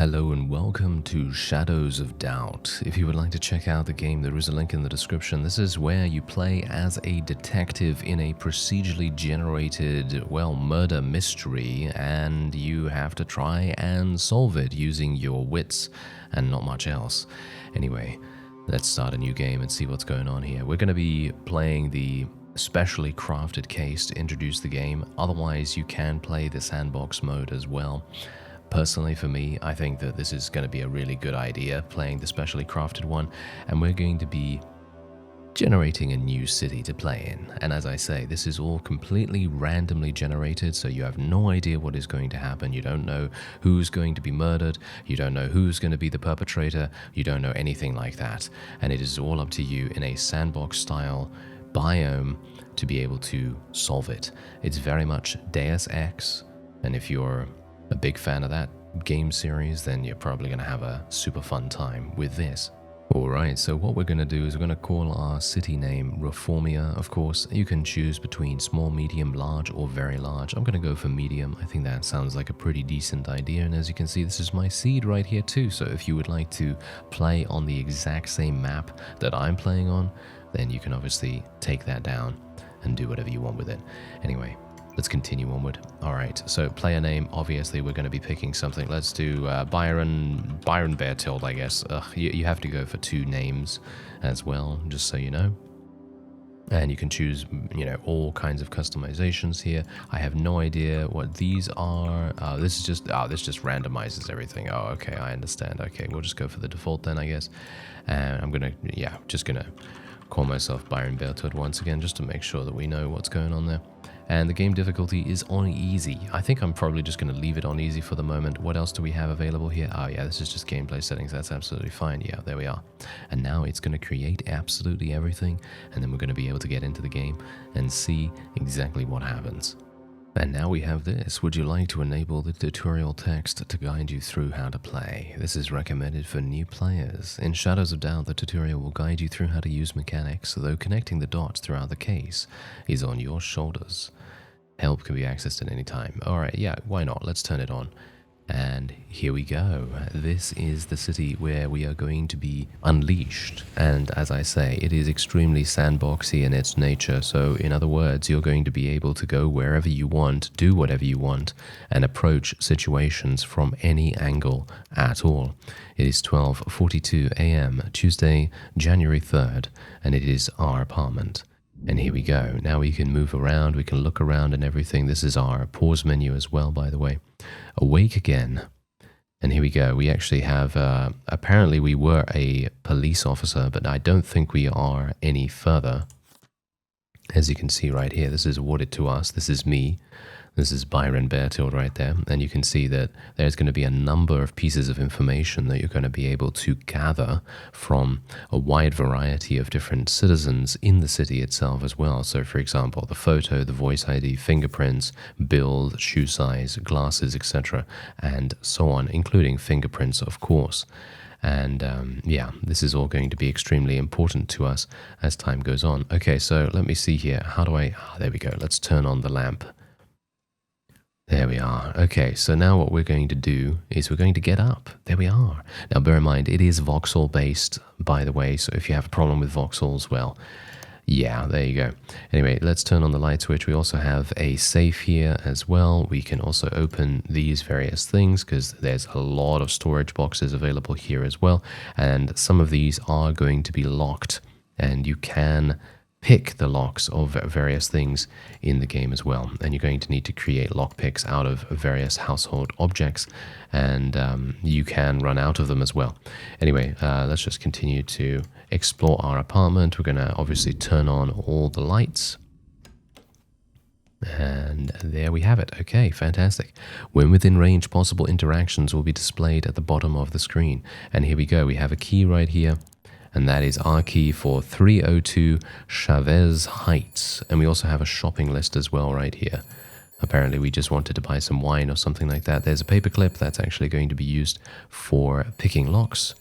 Hello and welcome to Shadows of Doubt. If you would like to check out the game, there is a link in the description. This is where you play as a detective in a procedurally generated, murder mystery, and you have to try and solve it using your wits and not much else. Anyway, let's start a new game and see what's going on here. We're going to be playing the specially crafted case to introduce the game. Otherwise, you can play the sandbox mode as well. Personally, for me, I think that this is going to be a really good idea, playing the specially crafted one, and we're going to be generating a new city to play in. And as I say, this is all completely randomly generated, so you have no idea what is going to happen. You don't know who's going to be murdered, you don't know who's going to be the perpetrator, you don't know anything like that. And it is all up to you in a sandbox-style biome to be able to solve it. It's very much Deus Ex, and if you're a big fan of that game series, then you're probably going to have a super fun time with this. Alright, so what we're going to do is we're going to call our city name Reformia. Of course, you can choose between small, medium, large, or very large. I'm going to go for medium. I think that sounds like a pretty decent idea, and as you can see, this is my seed right here too. So if you would like to play on the exact same map that I'm playing on, then you can obviously take that down and do whatever you want with it. Anyway, let's continue onward. Alright, so player name, obviously we're going to be picking something. Let's do Byron Beartilde, I guess. You have to go for two names as well, just so you know. And you can choose, all kinds of customizations here. I have no idea what these are. This just randomizes everything. Oh, okay, I understand. Okay, we'll just go for the default then, I guess. And I'm going to, just going to call myself Byron Beartilde once again, just to make sure that we know what's going on there. And the game difficulty is on easy. I think I'm probably just going to leave it on easy for the moment. What else do we have available here? Oh yeah, this is just gameplay settings. That's absolutely fine. Yeah, there we are. And now it's going to create absolutely everything, and then we're going to be able to get into the game and see exactly what happens. And now we have this. Would you like to enable the tutorial text to guide you through how to play? This is recommended for new players. In Shadows of Doubt, the tutorial will guide you through how to use mechanics, though connecting the dots throughout the case is on your shoulders. Help can be accessed at any time. Alright, yeah, why not? Let's turn it on. And here we go. This is the city where we are going to be unleashed. And as I say, it is extremely sandboxy in its nature. So in other words, you're going to be able to go wherever you want, do whatever you want, and approach situations from any angle at all. It is 12:42 a.m., Tuesday, January 3rd, and it is our apartment. And here we go. Now we can move around, we can look around and everything. This is our pause menu as well, by the way. Awake again. And here we go. We actually have, apparently we were a police officer, but I don't think we are any further. As you can see right here, this is awarded to us. This is me. This is Byron Beartilde right there. And you can see that there's going to be a number of pieces of information that you're going to be able to gather from a wide variety of different citizens in the city itself as well. So for example, the photo, the voice ID, fingerprints, build, shoe size, glasses, etc. and so on, including fingerprints, of course. And this is all going to be extremely important to us as time goes on. Okay, so let me see here. How do I... there we go. Let's turn on the lamp. There we are. Okay, so now what we're going to do is we're going to get up. There we are. Now bear in mind, it is voxel based, by the way, so if you have a problem with voxels, well, yeah, there you go. Anyway, let's turn on the light switch. We also have a safe here as well. We can also open these various things because there's a lot of storage boxes available here as well, and some of these are going to be locked, and you can pick the locks of various things in the game as well, and you're going to need to create lockpicks out of various household objects, and you can run out of them as well. Anyway, let's just continue to explore our apartment. We're going to obviously turn on all the lights, and there we have it. Okay, fantastic. When within range, possible interactions will be displayed at the bottom of the screen, and here we go. We have a key right here, and that is our key for 302 Chavez Heights. And we also have a shopping list as well right here. Apparently we just wanted to buy some wine or something like that. There's a paperclip that's actually going to be used for picking locks.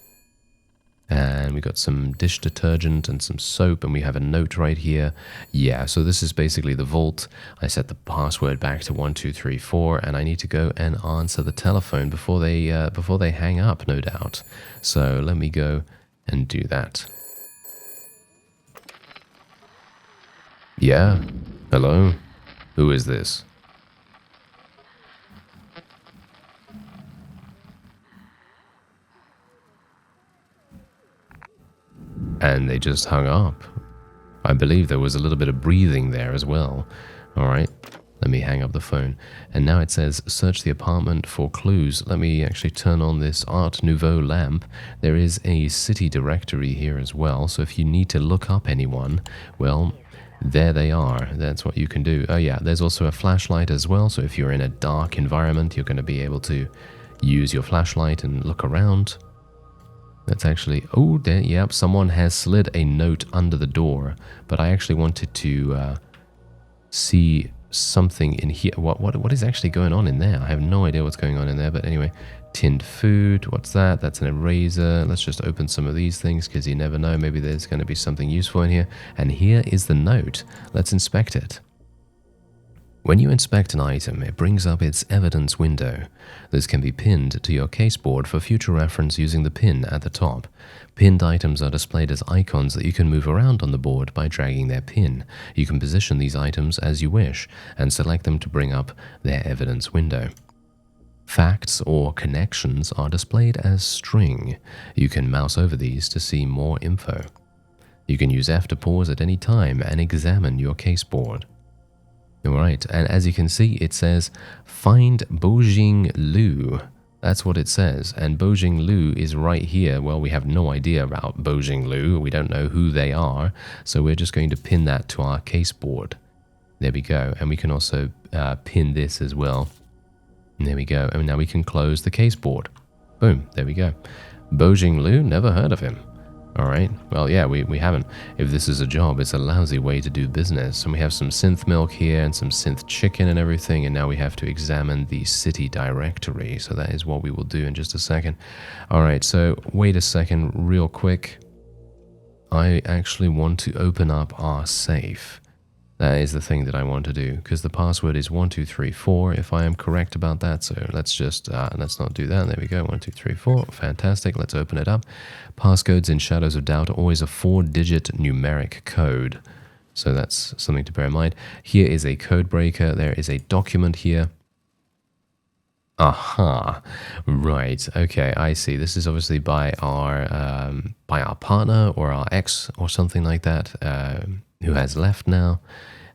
And we got some dish detergent and some soap, and we have a note right here. Yeah, so this is basically the vault. I set the password back to 1234, and I need to go and answer the telephone before they hang up, no doubt. So let me go and do that. Yeah, hello? Who is this? And they just hung up. I believe there was a little bit of breathing there as well. All right, let me hang up the phone. And now it says, search the apartment for clues. Let me actually turn on this Art Nouveau lamp. There is a city directory here as well. So if you need to look up anyone, well, there they are. That's what you can do. Oh yeah, there's also a flashlight as well. So if you're in a dark environment, you're going to be able to use your flashlight and look around. That's actually, oh, there, yep, someone has slid a note under the door, but I actually wanted to see something in here. What is actually going on in there? I have no idea what's going on in there, but anyway, tinned food, what's that? That's an eraser. Let's just open some of these things because you never know, maybe there's going to be something useful in here. And here is the note. Let's inspect it. When you inspect an item, it brings up its evidence window. This can be pinned to your caseboard for future reference using the pin at the top. Pinned items are displayed as icons that you can move around on the board by dragging their pin. You can position these items as you wish and select them to bring up their evidence window. Facts or connections are displayed as string. You can mouse over these to see more info. You can use F to pause at any time and examine your caseboard. Alright, and as you can see, it says, find Bojing Lu. That's what it says, and Bojing Lu is right here. Well, we have no idea about Bojing Lu. We don't know who they are, so we're just going to pin that to our caseboard. There we go, and we can also pin this as well. And there we go, and now we can close the caseboard. Boom, there we go. Bojing Lu, never heard of him. Alright, well yeah, we haven't. If this is a job, it's a lousy way to do business. And we have some synth milk here and some synth chicken and everything, and now we have to examine the city directory. So that is what we will do in just a second. Alright, so wait a second real quick. I actually want to open up our safe. That is the thing that I want to do, because the password is 1234, if I am correct about that. So let's just, let's not do that. There we go, 1234, fantastic. Let's open it up. Passcodes in Shadows of Doubt are always a 4-digit numeric code. So that's something to bear in mind. Here is a code breaker. There is a document here. Aha, right, okay, I see. This is obviously by our partner or our ex or something like that, who has left now.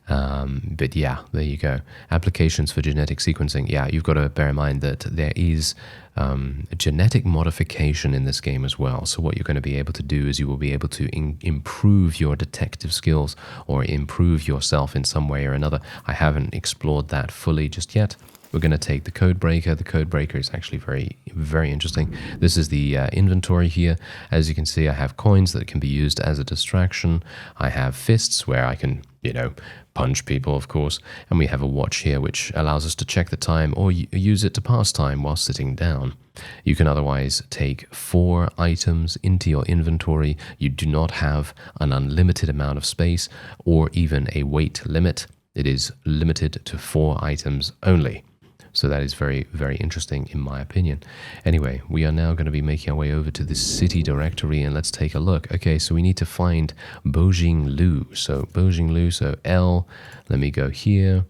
But yeah, there you go. Applications for genetic sequencing. Yeah, you've got to bear in mind that there is a genetic modification in this game as well. So what you're going to be able to do is you will be able to improve your detective skills or improve yourself in some way or another. I haven't explored that fully just yet. We're going to take the code breaker. The code breaker is actually very, very interesting. This is the inventory here. As you can see, I have coins that can be used as a distraction. I have fists where I can, you know, punch people, of course. And we have a watch here, which allows us to check the time or use it to pass time while sitting down. You can otherwise take 4 items into your inventory. You do not have an unlimited amount of space or even a weight limit. It is limited to 4 items only. So that is very, very interesting in my opinion. Anyway, we are now going to be making our way over to the city directory and let's take a look. Okay, so we need to find Bojing Lu. So Bojing Lu, so L, let me go here.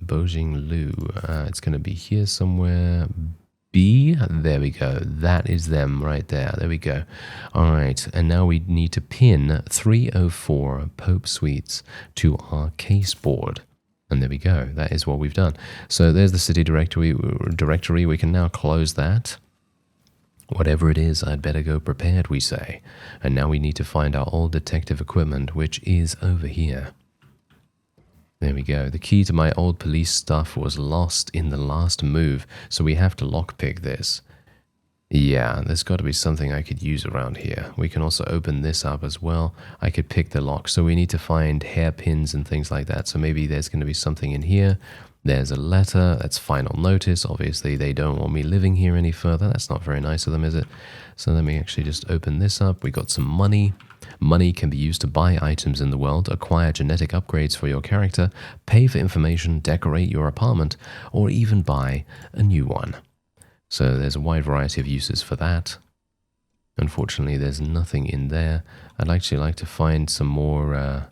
Bojing Lu, it's going to be here somewhere. B, there we go. That is them right there. There we go. All right, and now we need to pin 304 Pope Suites to our caseboard. And there we go. That is what we've done. So there's the city directory. We can now close that. Whatever it is, I'd better go prepared, we say. And now we need to find our old detective equipment, which is over here. There we go. The key to my old police stuff was lost in the last move, so we have to lockpick this. Yeah, there's got to be something I could use around here. We can also open this up as well. I could pick the lock, so we need to find hairpins and things like that. So maybe there's going to be something in here. There's a letter. That's final notice. Obviously, they don't want me living here any further. That's not very nice of them, is it? So let me actually just open this up. We got some money. Money can be used to buy items in the world, acquire genetic upgrades for your character, pay for information, decorate your apartment, or even buy a new one. So there's a wide variety of uses for that. Unfortunately, there's nothing in there. I'd actually like to find some more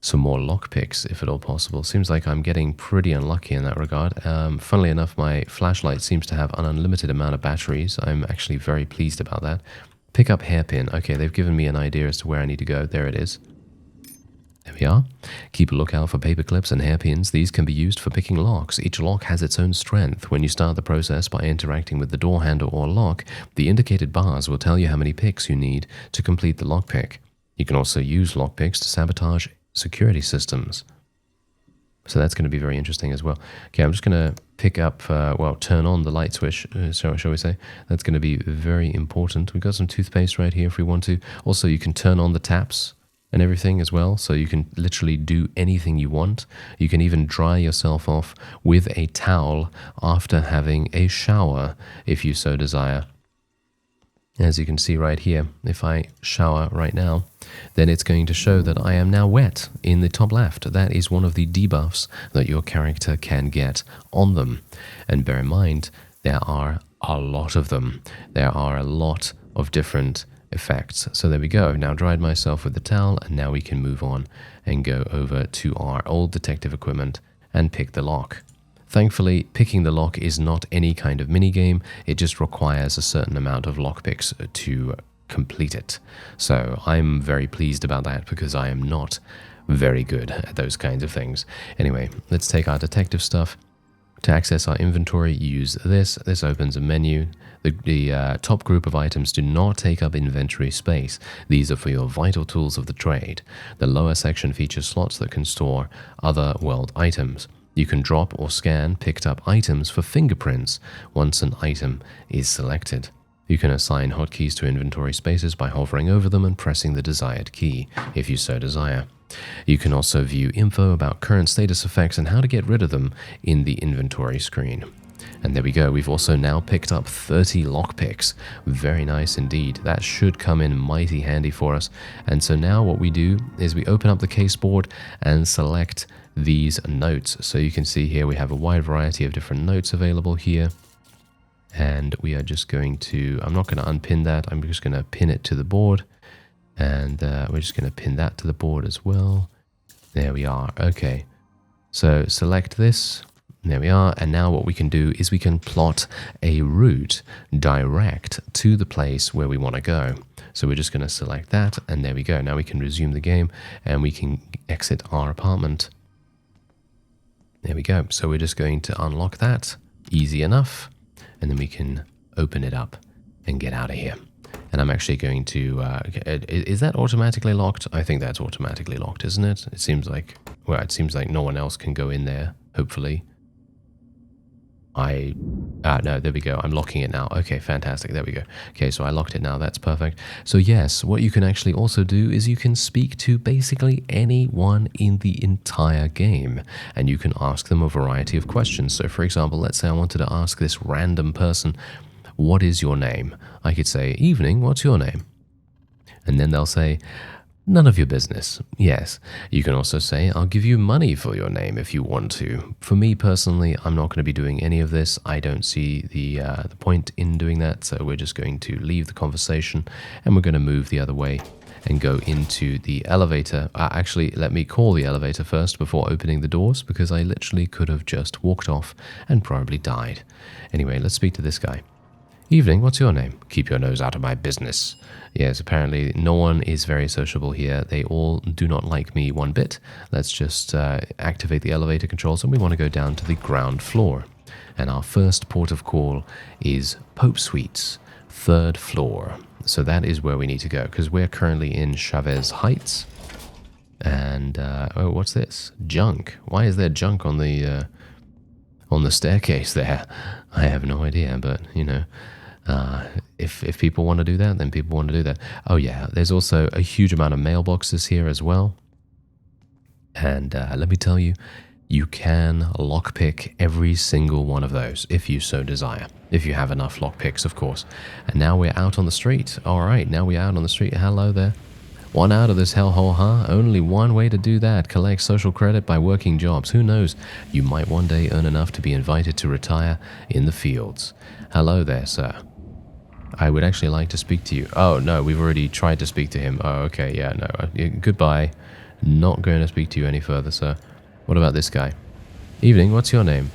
lockpicks, if at all possible. Seems like I'm getting pretty unlucky in that regard. Funnily enough, my flashlight seems to have an unlimited amount of batteries. I'm actually very pleased about that. Pick up hairpin. Okay, they've given me an idea as to where I need to go. There it is. There we are. Keep a lookout for paper clips and hairpins. These can be used for picking locks. Each lock has its own strength. When you start the process by interacting with the door handle or lock, the indicated bars will tell you how many picks you need to complete the lockpick. You can also use lockpicks to sabotage security systems. So that's going to be very interesting as well. Okay, I'm just going to pick up, turn on the light switch, shall we say. That's going to be very important. We've got some toothpaste right here if we want to. Also, you can turn on the taps and everything as well, so you can literally do anything you want. You can even dry yourself off with a towel after having a shower, if you so desire. As you can see right here, if I shower right now, then it's going to show that I am now wet in the top left. That is one of the debuffs that your character can get on them. And bear in mind, there are a lot of them. There are a lot of different effects. So there we go. Now dried myself with the towel, and now we can move on and go over to our old detective equipment and pick the lock. Thankfully, picking the lock is not any kind of minigame. It just requires a certain amount of lockpicks to complete it. So I'm very pleased about that because I am not very good at those kinds of things. Anyway, let's take our detective stuff. To access our inventory, use this. This opens a menu. The top group of items do not take up inventory space. These are for your vital tools of the trade. The lower section features slots that can store other world items. You can drop or scan picked up items for fingerprints once an item is selected. You can assign hotkeys to inventory spaces by hovering over them and pressing the desired key, if you so desire. You can also view info about current status effects and how to get rid of them in the inventory screen. And there we go, we've also now picked up 30 lockpicks. Very nice indeed. That should come in mighty handy for us. And so now what we do is we open up the case board and select these notes. So you can see here we have a wide variety of different notes available here. And we are just going to, I'm not going to unpin that, I'm just going to pin it to the board. And we're just going to pin that to the board as well. There we are. Okay. So select this. There we are. And now what we can do is we can plot a route direct to the place where we want to go. So we're just going to select that. And there we go. Now we can resume the game and we can exit our apartment. There we go. So we're just going to unlock that. Easy enough. And then we can open it up and get out of here. And I'm actually going to, is that automatically locked? I think that's automatically locked, isn't it? It seems like, well, it seems like no one else can go in there, hopefully. No, there we go. I'm locking it now. Okay, fantastic. There we go. Okay, so I locked it now. That's perfect. So yes, what you can actually also do is you can speak to basically anyone in the entire game, and you can ask them a variety of questions. So for example, let's say I wanted to ask this random person, what is your name? I could say, evening, what's your name? And then they'll say, none of your business. Yes. You can also say, I'll give you money for your name if you want to. For me personally, I'm not going to be doing any of this. I don't see the point in doing that. So we're just going to leave the conversation and we're going to move the other way and go into the elevator. Actually, let me call the elevator first before opening the doors because I literally could have just walked off and probably died. Anyway, let's speak to this guy. Evening, what's your name? Keep your nose out of my business. Yes, apparently no one is very sociable here. They all do not like me one bit. Let's just activate the elevator controls and we want to go down to the ground floor. And our first port of call is Pope Suites, 3rd floor. So that is where we need to go because we're currently in Chavez Heights. And, oh, what's this? Junk. Why is there junk on the staircase there? I have no idea, but, you know. If people want to do that, then people want to do that. Oh yeah, there's also a huge amount of mailboxes here as well. And let me tell you, you can lockpick every single one of those if you so desire. If you have enough lockpicks, of course. And now we're out on the street. All right, now we're out on the street. Hello there. One out of this hellhole, huh? Only one way to do that. Collect social credit by working jobs. Who knows? You might one day earn enough to be invited to retire in the fields. Hello there, sir. I would actually like to speak to you. Oh, no, we've already tried to speak to him. Oh, okay, yeah, no. Goodbye. Not going to speak to you any further, sir. What about this guy? Evening, what's your name?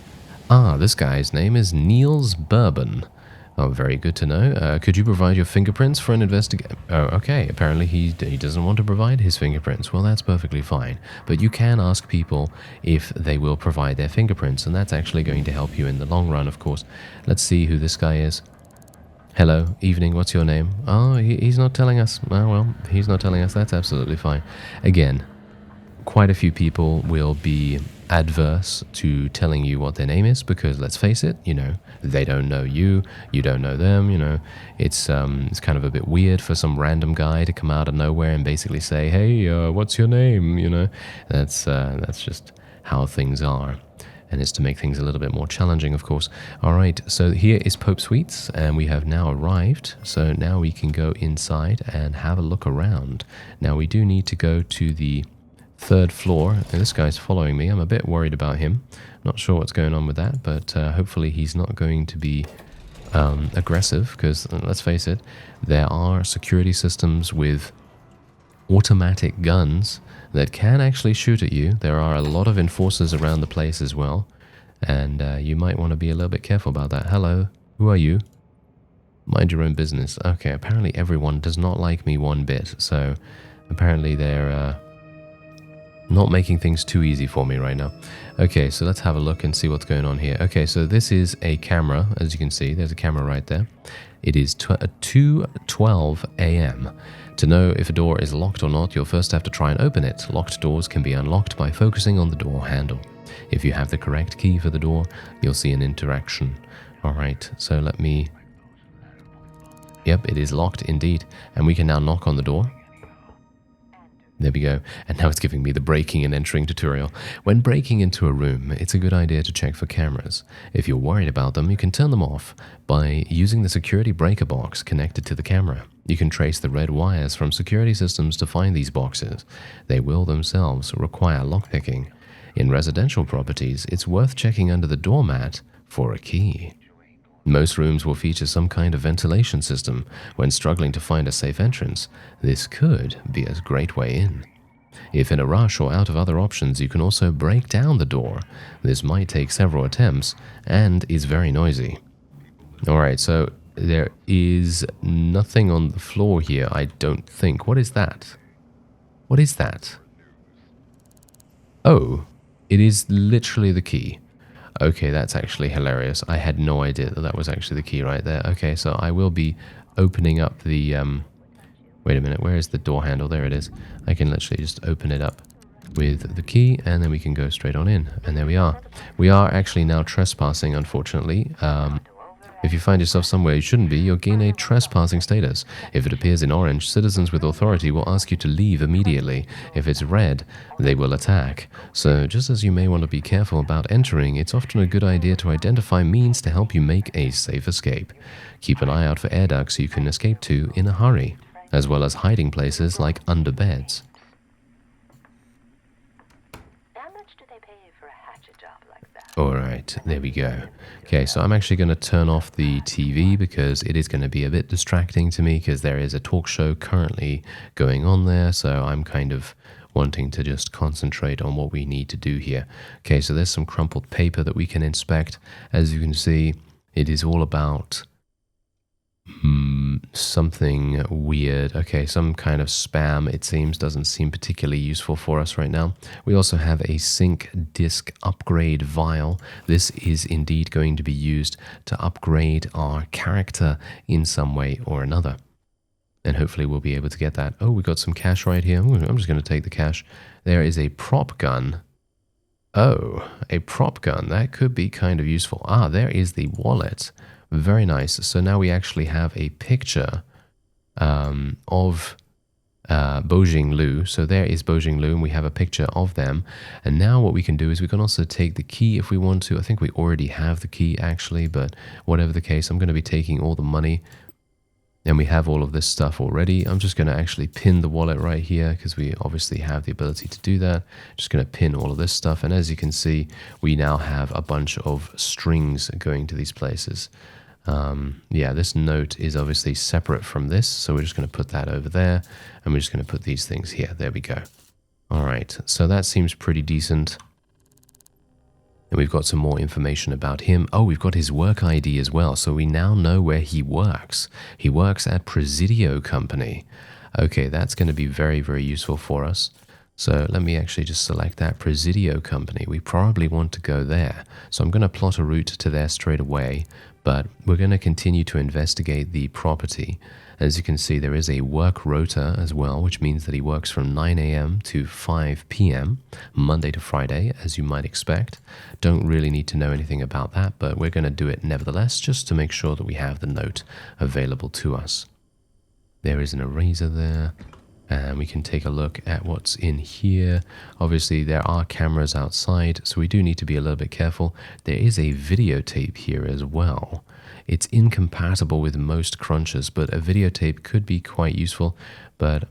Ah, this guy's name is Niels Bourbon. Oh, very good to know. Could you provide your fingerprints for an investigation? Oh, okay. Apparently he doesn't want to provide his fingerprints. Well, that's perfectly fine. But you can ask people if they will provide their fingerprints, and that's actually going to help you in the long run, of course. Let's see who this guy is. Hello, evening, what's your name? Oh, he's not telling us. Oh, well, he's not telling us. That's absolutely fine. Again, quite a few people will be adverse to telling you what their name is because, let's face it, they don't know you, you don't know them, It's kind of a bit weird for some random guy to come out of nowhere and basically say, hey, what's your name, That's just how things are. And it's to make things a little bit more challenging, of course. All right, so here is Pope Suites, and we have now arrived. So now we can go inside and have a look around. Now we do need to go to the 3rd floor. And this guy's following me. I'm a bit worried about him. Not sure what's going on with that, but hopefully he's not going to be aggressive, because let's face it, there are security systems with automatic guns that can actually shoot at you. There are a lot of enforcers around the place as well, and you might want to be a little bit careful about that. Hello, who are you? Mind your own business. Okay, apparently everyone does not like me one bit, so apparently they're not making things too easy for me right now. Okay, so let's have a look and see what's going on here. Okay, so this is a camera. As you can see, there's a camera right there. It is 2:12 a.m. To know if a door is locked or not, you'll first have to try and open it. Locked doors can be unlocked by focusing on the door handle. If you have the correct key for the door, you'll see an interaction. All right, so let me... Yep, it is locked indeed. And we can now knock on the door. There we go. And now it's giving me the breaking and entering tutorial. When breaking into a room, it's a good idea to check for cameras. If you're worried about them, you can turn them off by using the security breaker box connected to the camera. You can trace the red wires from security systems to find these boxes. They will themselves require lockpicking. In residential properties, it's worth checking under the doormat for a key. Most rooms will feature some kind of ventilation system. When struggling to find a safe entrance, this could be a great way in. If in a rush or out of other options, you can also break down the door. This might take several attempts and is very noisy. Alright, so there is nothing on the floor here, I don't think. What is that? What is that? Oh, it is literally the key. Okay, that's actually hilarious. I had no idea that that was actually the key right there. Okay, so I will be opening up the... Wait a minute, where is the door handle? There it is. I can literally just open it up with the key, and then we can go straight on in. And there we are. We are actually now trespassing, unfortunately. If you find yourself somewhere you shouldn't be, you'll gain a trespassing status. If it appears in orange, citizens with authority will ask you to leave immediately. If it's red, they will attack. So just as you may want to be careful about entering, it's often a good idea to identify means to help you make a safe escape. Keep an eye out for air ducts you can escape to in a hurry, as well as hiding places like under beds. Alright, there we go. Okay, so I'm actually going to turn off the TV because it is going to be a bit distracting to me because there is a talk show currently going on there, so I'm kind of wanting to just concentrate on what we need to do here. Okay, so there's some crumpled paper that we can inspect. As you can see, it is all about something weird. Okay, some kind of spam, it seems, doesn't seem particularly useful for us right now. We also have a sync disk upgrade vial. This is indeed going to be used to upgrade our character in some way or another. And hopefully we'll be able to get that. Oh, we got some cash right here. Ooh, I'm just going to take the cash. There is a prop gun. Oh, a prop gun. That could be kind of useful. Ah, there is the wallet. Very nice. So now we actually have a picture of Bojing Lu. So there is Bojing Lu, and we have a picture of them. And now what we can do is we can also take the key if we want to. I think we already have the key actually, but whatever the case, I'm going to be taking all the money. And we have all of this stuff already. I'm just going to actually pin the wallet right here because we obviously have the ability to do that. Just going to pin all of this stuff. And as you can see, we now have a bunch of strings going to these places. Yeah, this note is obviously separate from this. So we're just going to put that over there. And we're just going to put these things here. There we go. All right. So that seems pretty decent. And we've got some more information about him. Oh, we've got his work ID as well. So we now know where he works. He works at Presidio Company. Okay, that's going to be very, very useful for us. So let me actually just select that Presidio Company. We probably want to go there. So I'm going to plot a route to there straight away. But we're going to continue to investigate the property. As you can see, there is a work rota as well, which means that he works from 9 a.m. to 5 p.m., Monday to Friday, as you might expect. Don't really need to know anything about that, but we're going to do it nevertheless, just to make sure that we have the note available to us. There is an eraser there, and we can take a look at what's in here. Obviously, there are cameras outside, so we do need to be a little bit careful. There is a videotape here as well. It's incompatible with most crunchers, but a videotape could be quite useful, but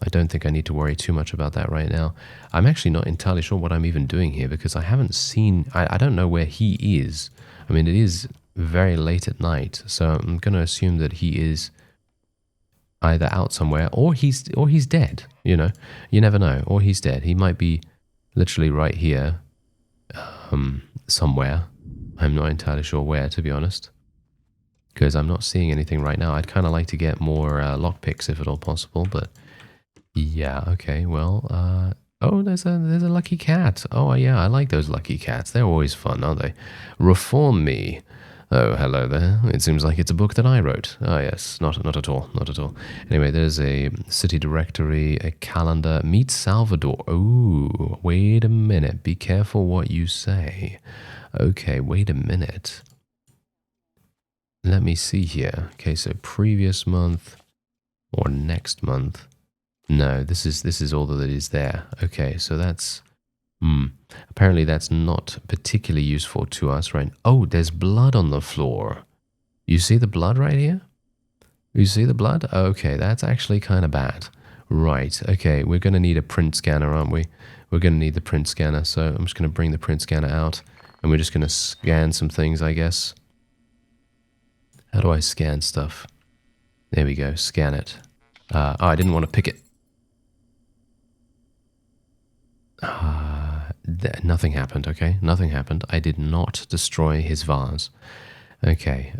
I don't think I need to worry too much about that right now. I'm actually not entirely sure what I'm even doing here because I haven't seen, I don't know where he is. I mean, it is very late at night, so I'm going to assume that he is either out somewhere or he's dead, you know. You never know, or he's dead. He might be literally right here somewhere. I'm not entirely sure where, to be honest, because I'm not seeing anything right now. I'd kind of like to get more lockpicks if at all possible, but yeah, okay, well, oh, there's a lucky cat. Oh, yeah, I like those lucky cats. They're always fun, aren't they? Reform Me. Oh, hello there. It seems like it's a book that I wrote. Oh, yes, not at all, not at all. Anyway, there's a city directory, a calendar. Meet Salvador. Oh, wait a minute. Be careful what you say. Okay, wait a minute. Let me see here. Okay, so previous month or next month. No, this is all that is there. Okay, so that's apparently that's not particularly useful to us, right? Oh, there's blood on the floor. You see the blood right here? You see the blood? Okay, that's actually kind of bad. Right, okay, we're going to need a print scanner, aren't we? We're going to need the print scanner, so I'm just going to bring the print scanner out, and we're just going to scan some things, I guess. How do I scan stuff? There we go, scan it. Oh, I didn't want to pick it. Nothing happened, okay? Nothing happened. I did not destroy his vase. Okay,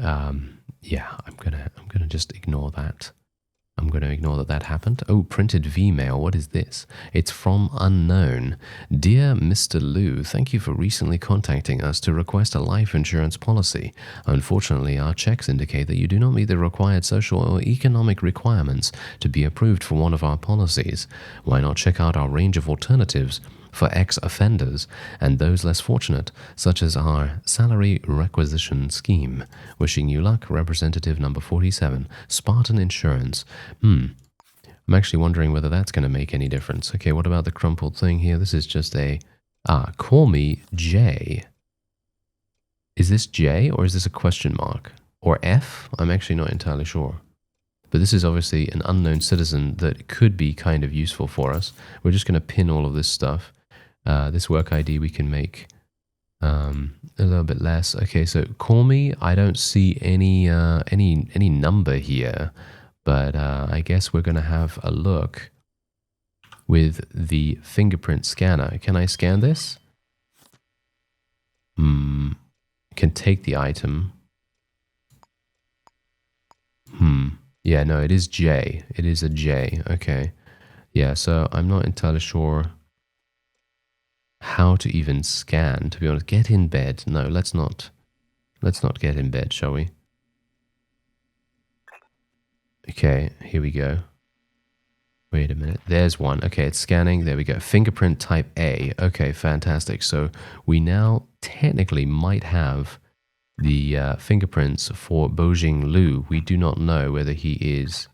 yeah, I'm gonna just ignore that. I'm going to ignore that happened. Oh, printed V-mail. What is this? It's from unknown. Dear Mr. Liu, thank you for recently contacting us to request a life insurance policy. Unfortunately, our checks indicate that you do not meet the required social or economic requirements to be approved for one of our policies. Why not check out our range of alternatives for ex-offenders and those less fortunate, such as our salary requisition scheme? Wishing you luck, Representative number 47, Spartan Insurance. I'm actually wondering whether that's going to make any difference. Okay, what about the crumpled thing here? This is just a... call me J. Is this J or is this a question mark? Or F? I'm actually not entirely sure. But this is obviously an unknown citizen that could be kind of useful for us. We're just going to pin all of this stuff. This work ID we can make a little bit less. Okay, so call me. I don't see any number here, but I guess we're going to have a look with the fingerprint scanner. Can I scan this? Can take the item. Yeah, no, it is J. It is a J. Okay. Yeah, so I'm not entirely sure how to even scan, to be honest. Get in bed. No, let's not get in bed, shall we? Okay, here we go. Wait a minute. There's one. Okay, it's scanning. There we go. Fingerprint type A. Okay, fantastic. So we now technically might have the fingerprints for Bojing Lu. We do not know whether he is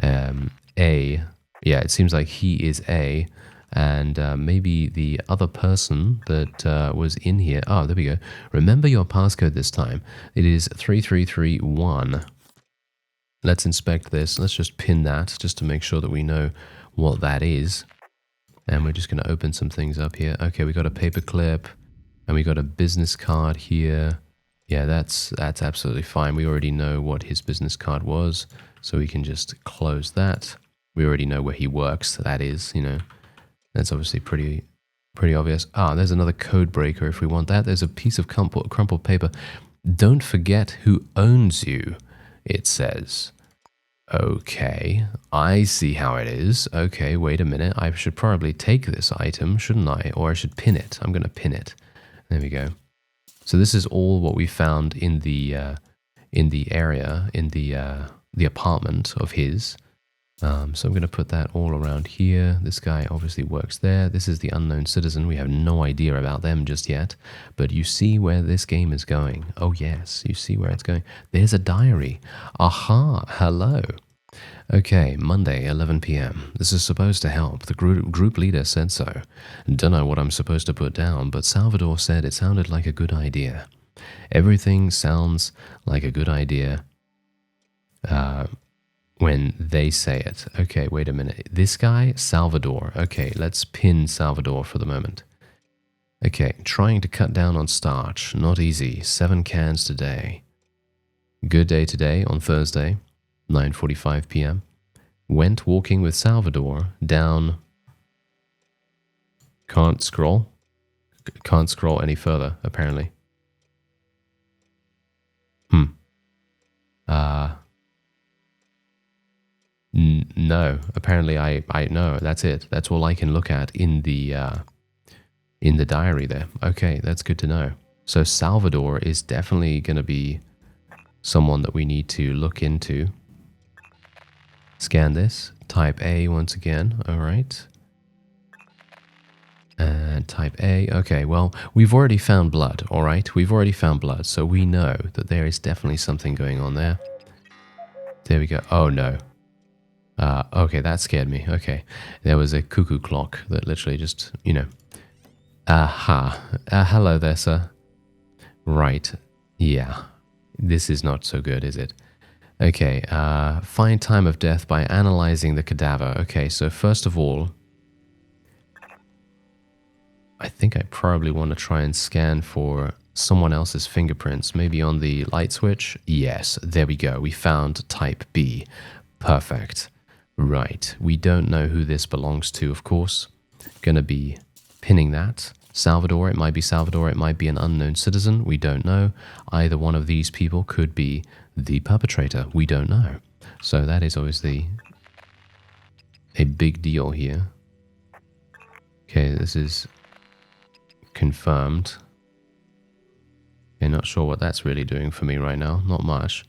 A Yeah, it seems like he is A, and maybe the other person that was in here. Oh, there we go. Remember your passcode this time. It is 3331. Let's inspect this. Let's just pin that just to make sure that we know what that is. And we're just going to open some things up here. Okay, we got a paper clip, and we got a business card here. Yeah, that's absolutely fine. We already know what his business card was, so we can just close that. We already know where he works. That is, you know, that's obviously pretty obvious. Ah, there's another code breaker if we want that. There's a piece of crumpled paper. Don't forget who owns you, it says. Okay, I see how it is. Okay, wait a minute. I should probably take this item, shouldn't I? Or I should pin it. I'm going to pin it. There we go. So this is all what we found in the area, in the apartment of his. So I'm going to put that all around here. This guy obviously works there. This is the unknown citizen. We have no idea about them just yet. But you see where this game is going. Oh, yes, you see where it's going. There's a diary. Aha, hello. Okay, Monday, 11 p.m. This is supposed to help. The group leader said so. Don't know what I'm supposed to put down, but Salvador said it sounded like a good idea. Everything sounds like a good idea when they say it. Okay, wait a minute. This guy, Salvador. Okay, let's pin Salvador for the moment. Okay, trying to cut down on starch. Not easy. 7 cans today. Good day today on Thursday, 9:45 p.m. Went walking with Salvador down... Can't scroll any further, apparently. No, apparently I know. That's it. That's all I can look at in the diary there. Okay, that's good to know. So Salvador is definitely going to be someone that we need to look into. Scan this. Type A once again. All right. And type A. Okay, well, we've already found blood, all right? We've already found blood, so we know that there is definitely something going on there. There we go. Oh, no. Okay, that scared me. Okay. There was a cuckoo clock that literally just, you know. Aha. Hello there, sir. Right. Yeah. This is not so good, is it? Okay. Find time of death by analyzing the cadaver. Okay, so first of all, I think I probably want to try and scan for someone else's fingerprints. Maybe on the light switch? Yes, there we go. We found type B. Perfect. Right. We don't know who this belongs to, of course. Gonna be pinning that. Salvador, it might be Salvador, it might be an unknown citizen. We don't know. Either one of these people could be the perpetrator. We don't know. So that is obviously a big deal here. Okay, this is confirmed. Okay, not sure what that's really doing for me right now. Not much.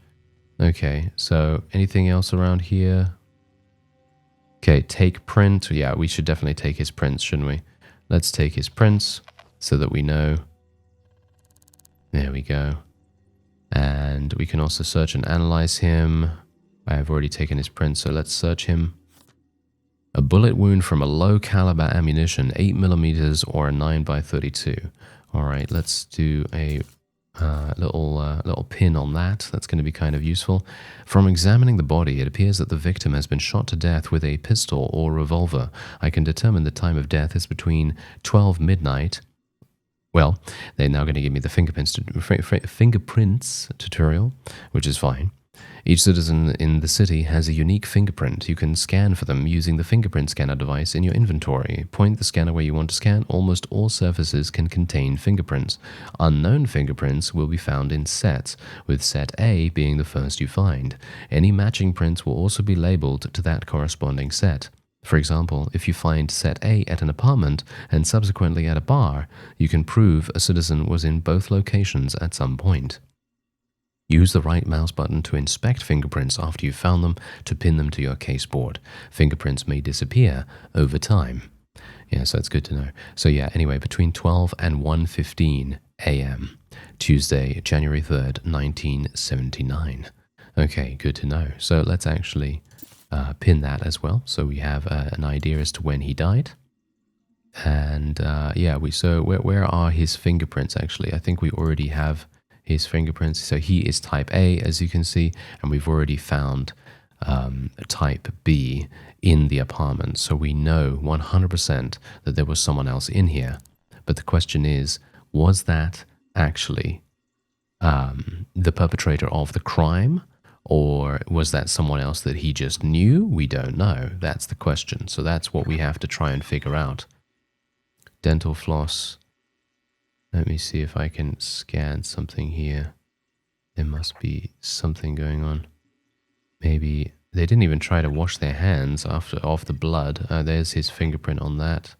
Okay, so anything else around here? Okay, take print. Yeah, we should definitely take his prints, shouldn't we? Let's take his prints so that we know. There we go. And we can also search and analyze him. I have already taken his prints, so let's search him. A bullet wound from a low caliber ammunition, 8mm or a 9x32. All right, let's do a little pin on that. That's going to be kind of useful. From examining the body, it appears that the victim has been shot to death with a pistol or revolver. I can determine the time of death is between 12 midnight. Well, they're now going to give me the fingerprints tutorial, which is fine. Each citizen in the city has a unique fingerprint. You can scan for them using the fingerprint scanner device in your inventory. Point the scanner where you want to scan. Almost all surfaces can contain fingerprints. Unknown fingerprints will be found in sets, with set A being the first you find. Any matching prints will also be labeled to that corresponding set. For example, if you find set A at an apartment and subsequently at a bar, you can prove a citizen was in both locations at some point. Use the right mouse button to inspect fingerprints after you've found them to pin them to your caseboard. Fingerprints may disappear over time. Yeah, so that's good to know. So yeah, anyway, between 12 and 1:15 a.m., Tuesday, January 3rd, 1979. Okay, good to know. So let's actually pin that as well, so we have an idea as to when he died. And yeah, so where are his fingerprints actually? I think we already have his fingerprints. So he is type A, as you can see, and we've already found type B in the apartment. So we know 100% that there was someone else in here. But the question is, was that actually the perpetrator of the crime? Or was that someone else that he just knew? We don't know. That's the question. So that's what we have to try and figure out. Dental floss. Let me see if I can scan something here. There must be something going on. Maybe they didn't even try to wash their hands off the blood. There's his fingerprint on that.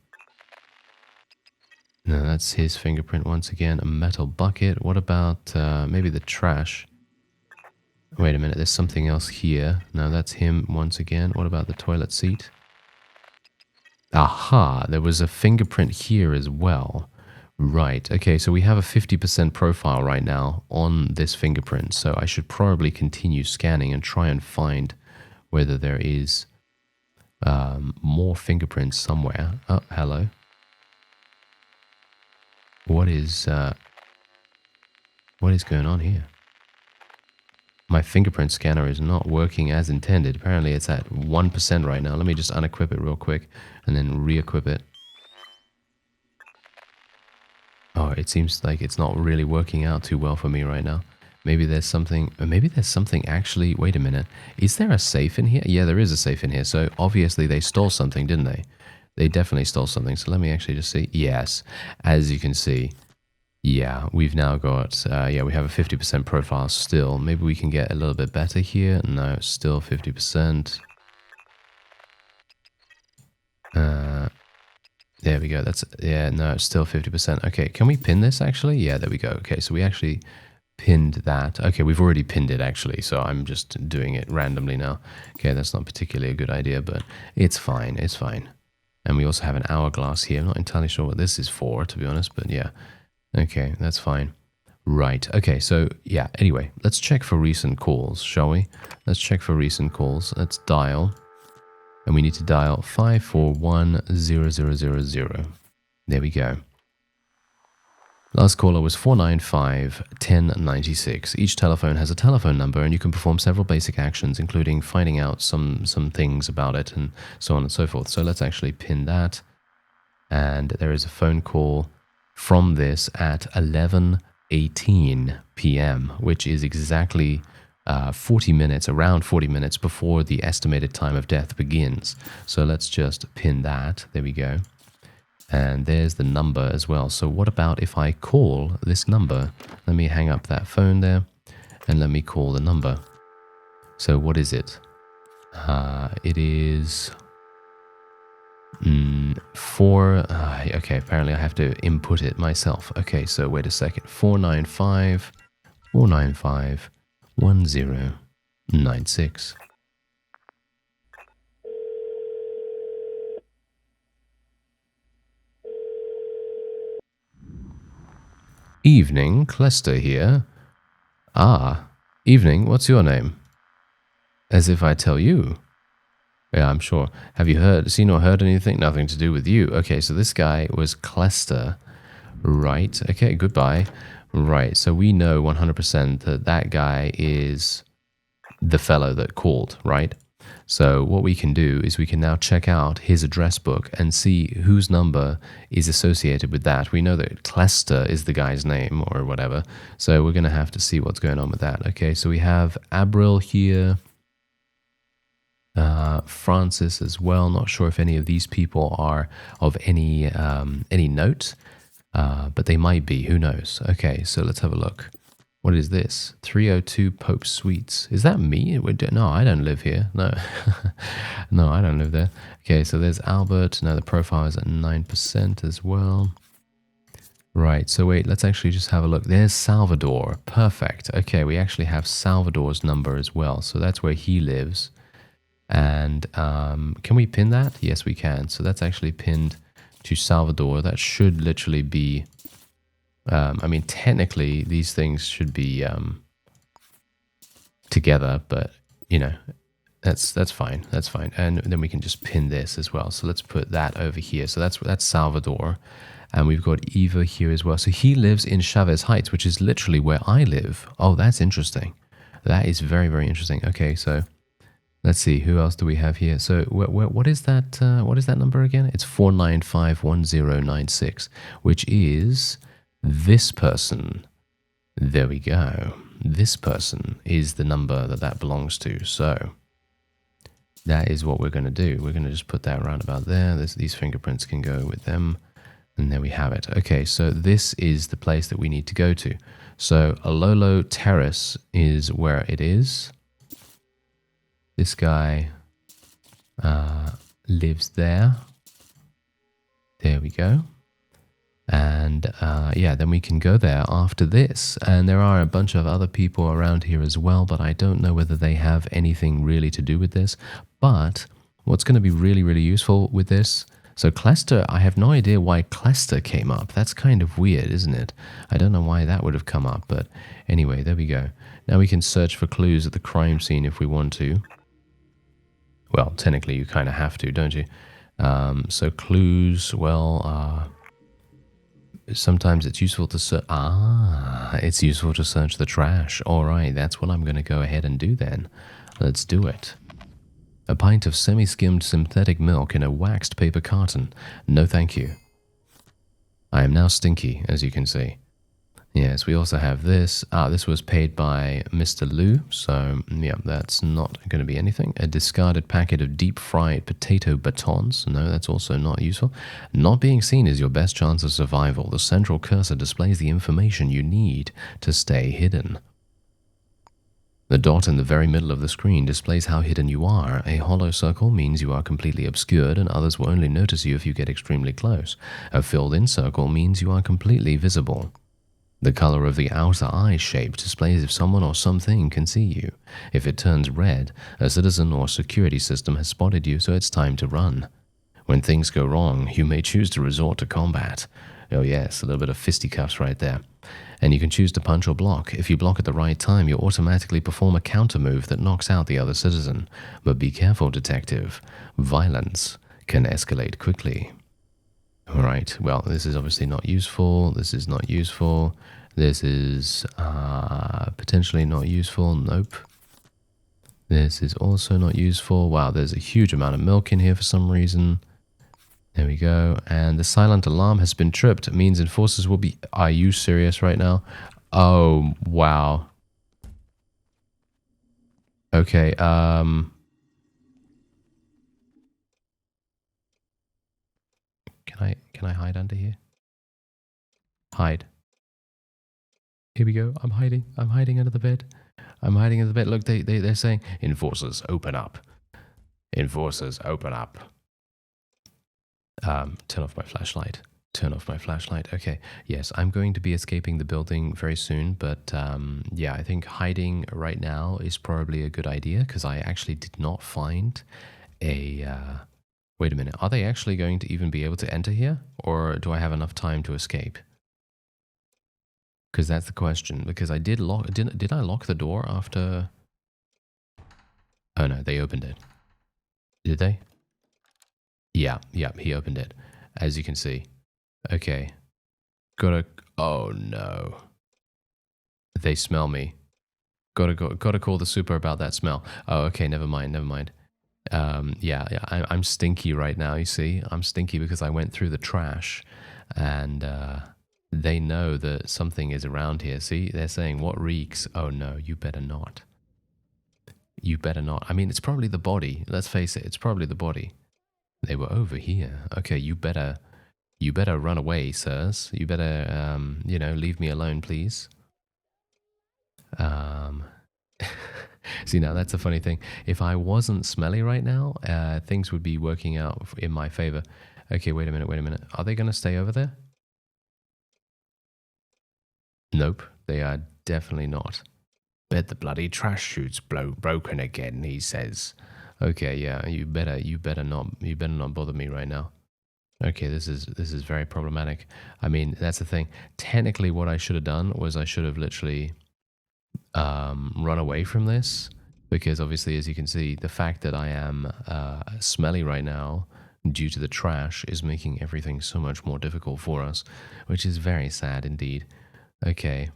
No, that's his fingerprint once again. A metal bucket. What about maybe the trash? Wait a minute, there's something else here. No, that's him once again. What about the toilet seat? Aha, there was a fingerprint here as well. Right, okay, so we have a 50% profile right now on this fingerprint. So I should probably continue scanning and try and find whether there is more fingerprints somewhere. Oh, hello. What is going on here? My fingerprint scanner is not working as intended. Apparently it's at 1% right now. Let me just unequip it real quick and then re-equip it. Oh, it seems like it's not really working out too well for me right now. Maybe there's something actually. Wait a minute. Is there a safe in here? Yeah, there is a safe in here. So obviously they stole something, didn't they? They definitely stole something. So let me actually just see. Yes, as you can see. Yeah, we've now got, yeah, we have a 50% profile still. Maybe we can get a little bit better here. No, still 50%. There we go. That's, yeah, no, it's still 50%. Okay, can we pin this actually? Yeah, there we go. Okay, so we actually pinned that. Okay, we've already pinned it actually, so I'm just doing it randomly now. Okay, that's not particularly a good idea, but it's fine. It's fine. And we also have an hourglass here. I'm not entirely sure what this is for, to be honest, but yeah. Okay, that's fine. Right, okay, so yeah, anyway, let's check for recent calls, shall we? Let's check for recent calls. Let's dial. And we need to dial 5410000. There we go. Last caller was 495-1096. Each telephone has a telephone number, and you can perform several basic actions, including finding out some things about it and so on and so forth. So let's actually pin that. And there is a phone call from this at 11:18 p.m., which is exactly 40 minutes, around 40 minutes before the estimated time of death begins. So let's just pin that. There we go. And there's the number as well. So what about if I call this number? Let me hang up that phone there and let me call the number. So what is it? It is... okay, apparently I have to input it myself. Okay, so wait a second. 495-1096. Evening, Clester here. Ah, evening, what's your name? As if I tell you. Yeah, I'm sure. Have you seen or heard anything? Nothing to do with you. Okay, so this guy was Clester. Right. Okay, goodbye. Right, so we know 100% that that guy is the fellow that called, right? So what we can do is we can now check out his address book and see whose number is associated with that. We know that Clester is the guy's name or whatever. So we're going to have to see what's going on with that. Okay, so we have Abril here. Francis as well. Not sure if any of these people are of any note, but they might be. Who knows? Okay, so let's have a look. What is this? 302 Pope Suites. Is that me? No, I don't live here. No, no, I don't live there. Okay, so there's Albert. Now the profile is at 9% as well. Right, so wait, let's actually just have a look. There's Salvador. Perfect. Okay, we actually have Salvador's number as well. So that's where he lives. And can we pin that? Yes, we can. So that's actually pinned to Salvador. That should literally be... I mean, technically, these things should be together, but, you know, That's fine. That's fine. And then we can just pin this as well. So let's put that over here. So that's Salvador. And we've got Eva here as well. So he lives in Chavez Heights, which is literally where I live. Oh, that's interesting. That is very, very interesting. Okay, so let's see. Who else do we have here? So what is that? What is that number again? It's 4951096, which is this person. There we go. This person is the number that belongs to. So that is what we're going to do. We're going to just put that around about there. These fingerprints can go with them. And there we have it. Okay, so this is the place that we need to go to. So Alolo Terrace is where it is. This guy lives there. There we go. And yeah, then we can go there after this. And there are a bunch of other people around here as well, but I don't know whether they have anything really to do with this. But what's going to be really, really useful with this, so Clester, I have no idea why Clester came up. That's kind of weird, isn't it? I don't know why that would have come up, but anyway, there we go. Now we can search for clues at the crime scene if we want to. Well, technically you kind of have to, don't you? So clues, well, sometimes it's useful to search. It's useful to search the trash. All right, that's what I'm going to go ahead and do then. Let's do it. A pint of semi-skimmed synthetic milk in a waxed paper carton. No thank you. I am now stinky, as you can see. Yes, we also have this. This was paid by Mr. Liu, so yeah, that's not going to be anything. A discarded packet of deep-fried potato batons. No, that's also not useful. Not being seen is your best chance of survival. The central cursor displays the information you need to stay hidden. The dot in the very middle of the screen displays how hidden you are. A hollow circle means you are completely obscured and others will only notice you if you get extremely close. A filled-in circle means you are completely visible. The color of the outer eye shape displays if someone or something can see you. If it turns red, a citizen or security system has spotted you, so it's time to run. When things go wrong, you may choose to resort to combat. Oh yes, a little bit of fisticuffs right there. And you can choose to punch or block. If you block at the right time, you automatically perform a counter move that knocks out the other citizen. But be careful, detective. Violence can escalate quickly. Alright, well, this is obviously not useful. This is not useful. This is potentially not useful. Nope. This is also not useful. Wow, there's a huge amount of milk in here for some reason. There we go. And the silent alarm has been tripped. It means enforcers will be... Are you serious right now? Oh, wow. Okay, Can I hide under here? Hide. Here we go. I'm hiding. I'm hiding under the bed. I'm hiding under the bed. Look, they're saying, enforcers, open up. Enforcers, open up. Turn off my flashlight. Turn off my flashlight. Okay. Yes, I'm going to be escaping the building very soon, but yeah, I think hiding right now is probably a good idea because I actually did not find a... Wait a minute. Are they actually going to even be able to enter here? Or do I have enough time to escape? Because that's the question. Because I did lock... Did I lock the door after... Oh no, they opened it. Did they? Yeah, he opened it, as you can see. Okay. Gotta... Oh, no. They smell me. Gotta call the super about that smell. Oh, okay, never mind. Yeah, I'm stinky right now, you see. I'm stinky because I went through the trash, and they know that something is around here. See, they're saying, what reeks? Oh, no, you better not. You better not. I mean, it's probably the body. Let's face it, it's probably the body. They were over here. Okay, you better run away, sirs. You better, leave me alone, please. See, now that's a funny thing. If I wasn't smelly right now, things would be working out in my favor. Okay, wait a minute. Are they going to stay over there? Nope, they are definitely not. Bet the bloody trash chute's broken again, he says. Okay, yeah, you better not bother me right now. Okay, this is very problematic. I mean, that's the thing. Technically, what I should have done was I should have literally run away from this Because obviously, as you can see, the fact that I am smelly right now due to the trash is making everything so much more difficult for us, which is very sad indeed. Okay.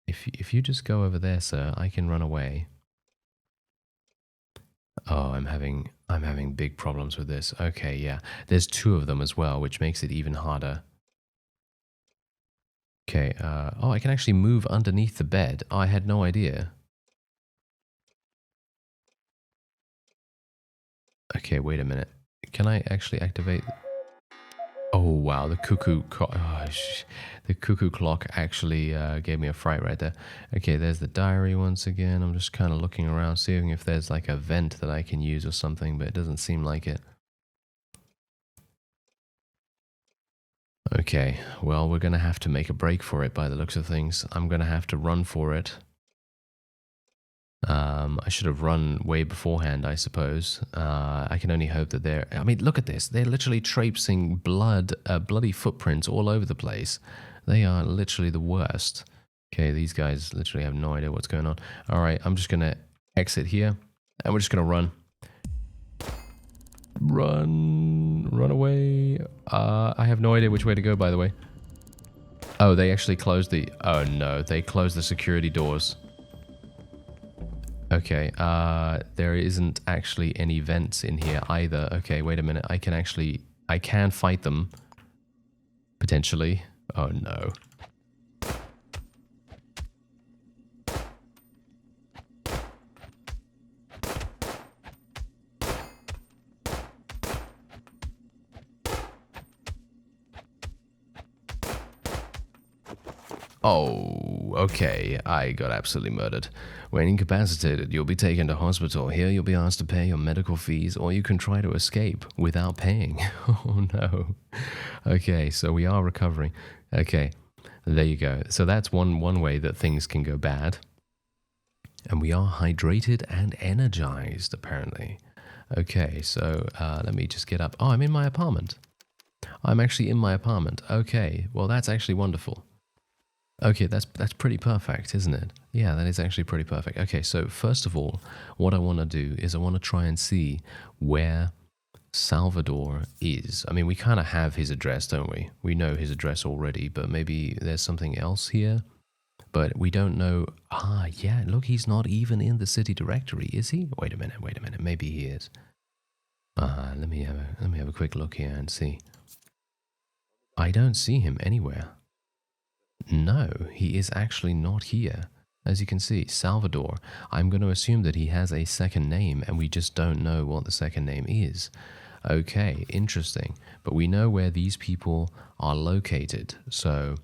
If you just go over there, sir, I can run away. Oh, I'm having big problems with this. Okay, yeah. There's two of them as well, which makes it even harder. Okay, oh, I can actually move underneath the bed. Oh, I had no idea. Okay, wait a minute. Can I actually activate? Oh wow, the the cuckoo clock actually gave me a fright right there. Okay, there's the diary once again. I'm just kind of looking around, seeing if there's like a vent that I can use or something, but it doesn't seem like it. Okay, well, we're gonna have to make a break for it by the looks of things. I'm gonna have to run for it. I should have run way beforehand, I suppose. I can only hope that they're... I mean, look at this. They're literally traipsing bloody footprints all over the place. They are literally the worst. Okay, these guys literally have no idea what's going on. All right, I'm just going to exit here, and we're just going to run. Run away. I have no idea which way to go, by the way. Oh, they actually closed the... Oh, no, they closed the security doors. Okay, there isn't actually any vents in here either. Okay, wait a minute. I can fight them. Potentially. Oh no. Oh, okay. I got absolutely murdered. When incapacitated, you'll be taken to hospital. Here you'll be asked to pay your medical fees, or you can try to escape without paying. Oh no. Okay, so we are recovering. Okay, there you go. So that's one way that things can go bad. And we are hydrated and energized, apparently. Okay, so let me just get up. Oh, I'm in my apartment. I'm actually in my apartment. Okay, well, that's actually wonderful. Okay, that's pretty perfect, isn't it? Yeah, that is actually pretty perfect. Okay, so first of all, what I want to do is I want to try and see where Salvador is. I mean, we kind of have his address, don't we? We know his address already, but maybe there's something else here. But we don't know. Ah, yeah, look, he's not even in the city directory, is he? Wait a minute. Maybe he is. Let me have a quick look here and see. I don't see him anywhere. No, he is actually not here. As you can see, Salvador. I'm going to assume that he has a second name and we just don't know what the second name is. Okay, interesting. But we know where these people are located. So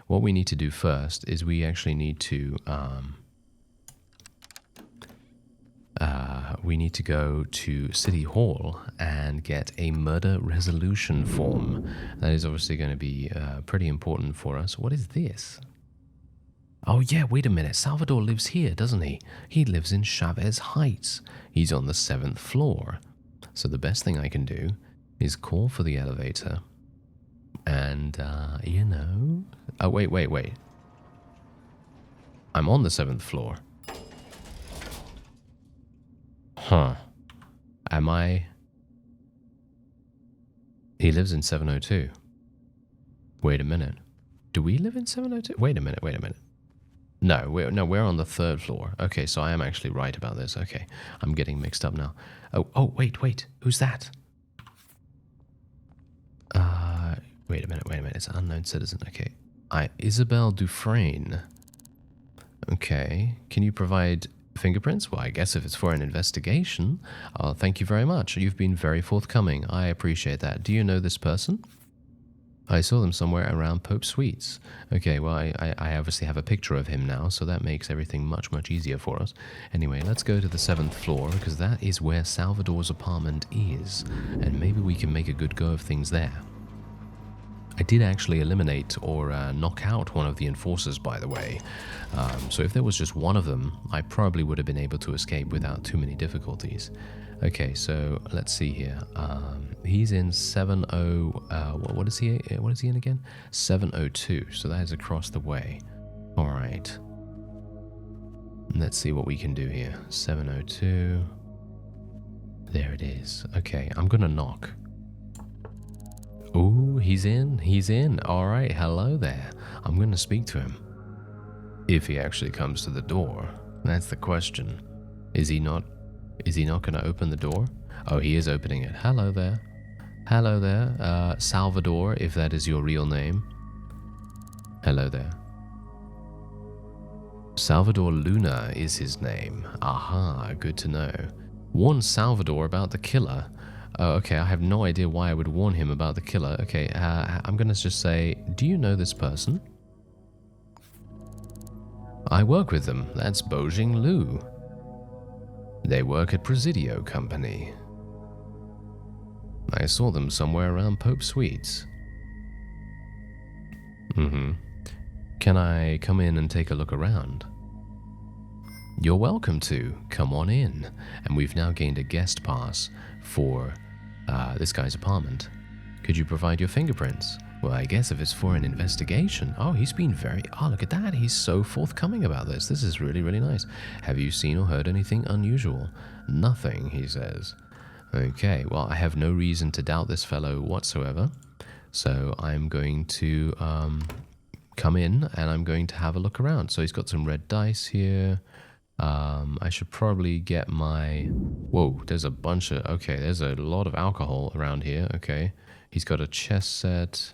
what we need to do first is we actually need to go to City Hall and get a murder resolution form. That is obviously going to be pretty important for us. What is this? Oh yeah, wait a minute. Salvador lives here, doesn't he? He lives in Chavez Heights. He's on the 7th floor. So the best thing I can do is call for the elevator. And, you know... Oh, wait. I'm on the 7th floor. Huh. Am I... He lives in 702. Wait a minute. Do we live in 702? Wait a minute. No, we're on the 3rd floor. Okay, so I am actually right about this. Okay, I'm getting mixed up now. Oh, wait. Who's that? Wait a minute. It's an unknown citizen. Okay. Isabel Dufresne. Okay. Can you provide fingerprints? Well, I guess if it's for an investigation. Thank you very much. You've been very forthcoming. I appreciate that. Do you know this person? I saw them somewhere around Pope Suites. Okay, well, I obviously have a picture of him now, so that makes everything much, much easier for us. Anyway, let's go to the 7th floor, because that is where Salvador's apartment is, and maybe we can make a good go of things there. I did actually eliminate or knock out one of the enforcers, by the way. So if there was just one of them, I probably would have been able to escape without too many difficulties. Okay, so let's see here. He's in 70... what is he in again? 702, so that is across the way. All right. Let's see what we can do here. 702. There it is. Okay, I'm gonna knock. Ooh, he's in. He's in. All right, hello there. I'm gonna speak to him. If he actually comes to the door. That's the question. Is he not gonna open the door? Oh, he is opening it. Hello there. Hello there. Salvador, if that is your real name. Hello there. Salvador Luna is his name. Aha, good to know. Warn Salvador about the killer. Oh, okay, I have no idea why I would warn him about the killer. Okay, I'm gonna just say, do you know this person? I work with them. That's Bojing Lu. They work at Presidio Company. I saw them somewhere around Pope Suites. Can I come in and take a look around? You're welcome to. Come on in. And we've now gained a guest pass for this guy's apartment. Could you provide your fingerprints? Well, I guess if it's for an investigation. Oh, he's been very... Oh, look at that. He's so forthcoming about this. This is really, really nice. Have you seen or heard anything unusual? Nothing, he says. Okay, well, I have no reason to doubt this fellow whatsoever. So I'm going to come in and I'm going to have a look around. So he's got some red dice here. I should probably get my... Whoa, there's a bunch of... Okay, there's a lot of alcohol around here. Okay. He's got a chess set,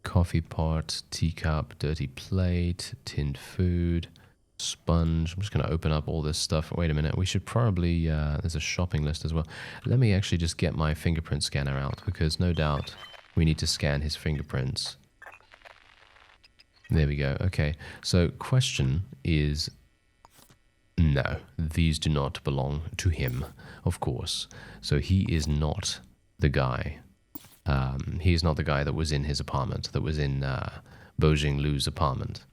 coffee pot, teacup, dirty plate, tinned food, sponge. I'm just going to open up all this stuff. Wait a minute. We should probably... there's a shopping list as well. Let me actually just get my fingerprint scanner out because no doubt we need to scan his fingerprints. There we go. Okay. So question is... No, these do not belong to him, of course. So he is not the guy. He is not the guy that was in his apartment, that was in Bojing Lu's apartment.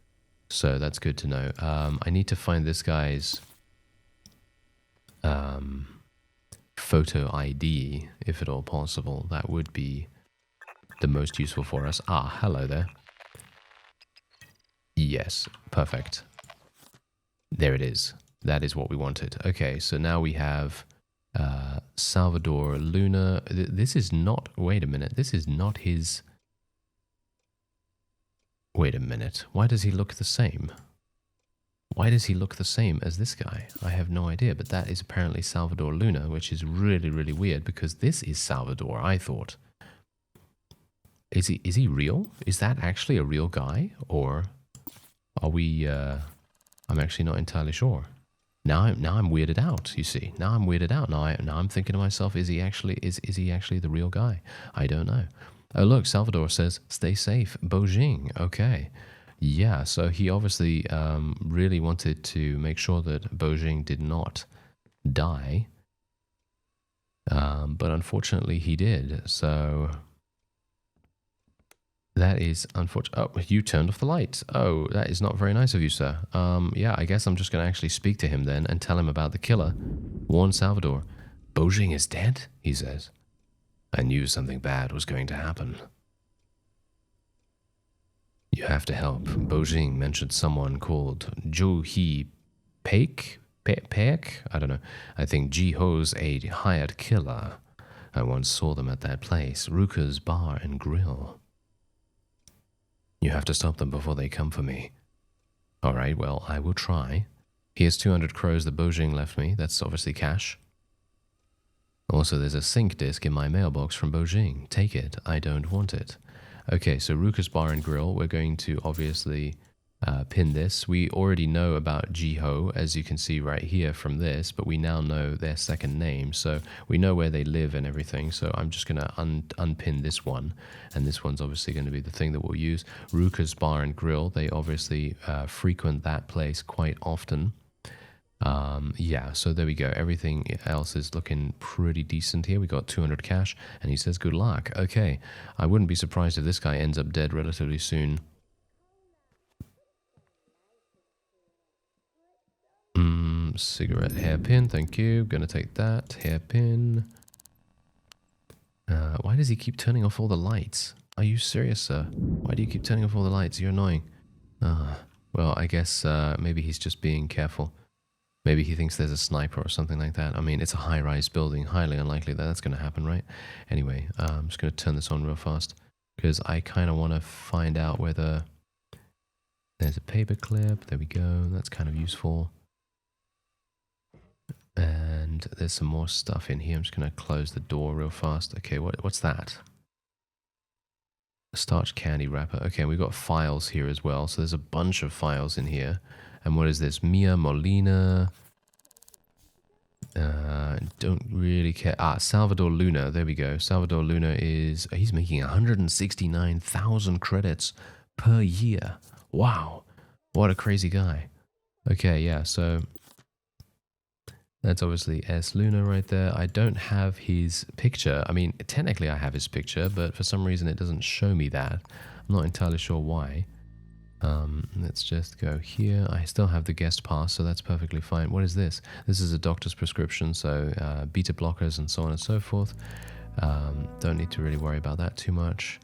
So that's good to know. I need to find this guy's photo ID, if at all possible. That would be the most useful for us. Ah, hello there. Yes, perfect. There it is. That is what we wanted. Okay, so now we have Salvador Luna. This is not... Wait a minute. This is not his... Wait a minute. Why does he look the same? Why does he look the same as this guy? I have no idea, but that is apparently Salvador Luna, which is really, really weird because this is Salvador, I thought. Is he real? Is that actually a real guy? Or are we... I'm actually not entirely sure. Now I'm weirded out, you see. Now I'm weirded out. Now I'm thinking to myself, is he actually the real guy? I don't know. Oh, look, Salvador says, stay safe, Bojing. Okay. Yeah, so he obviously really wanted to make sure that Bojing did not die. But unfortunately he did. So that is unfortunate. Oh, you turned off the light. Oh, that is not very nice of you, sir. Yeah, I guess I'm just going to actually speak to him then and tell him about the killer. Warn Salvador. Bojing is dead, he says. I knew something bad was going to happen. You have to help. Bojing mentioned someone called Jo Hee Paik? Paik? I don't know. I think Ji Ho's a hired killer. I once saw them at that place, Ruka's Bar and Grill. You have to stop them before they come for me. All right, well, I will try. Here's 200 crows that Bojing left me. That's obviously cash. Also, there's a sync disk in my mailbox from Bojing. Take it. I don't want it. Okay, so Ruka's Bar and Grill. We're going to obviously pin this. We already know about Jiho, as you can see right here from this, but we now know their second name, so we know where they live and everything. So I'm just going to unpin this one, and this one's obviously going to be the thing that we'll use. Ruka's Bar and Grill. They obviously frequent that place quite often. Yeah, so there we go. Everything else is looking pretty decent here. We got 200 cash, and he says good luck. Okay, I wouldn't be surprised if this guy ends up dead relatively soon. Cigarette hairpin, thank you. Gonna take that hairpin. Why does he keep turning off all the lights? Are you serious, sir? Why do you keep turning off all the lights? You're annoying. Well, I guess maybe he's just being careful. Maybe he thinks there's a sniper or something like that. I mean, it's a high-rise building. Highly unlikely that that's going to happen, right? Anyway, I'm just going to turn this on real fast because I kind of want to find out whether there's a paperclip. There we go. That's kind of useful. And there's some more stuff in here. I'm just going to close the door real fast. Okay, what's that? A starch candy wrapper. Okay, we've got files here as well. So there's a bunch of files in here. And what is this? Mia Molina. Don't really care. Salvador Luna. There we go. Salvador Luna is... He's making 169,000 credits per year. Wow. What a crazy guy. Okay, yeah, so... That's obviously S. Luna right there. I don't have his picture. I mean, technically I have his picture, but for some reason it doesn't show me that. I'm not entirely sure why. Let's just go here. I still have the guest pass, so that's perfectly fine. What is this? This is a doctor's prescription, so beta blockers and so on and so forth. Don't need to really worry about that too much.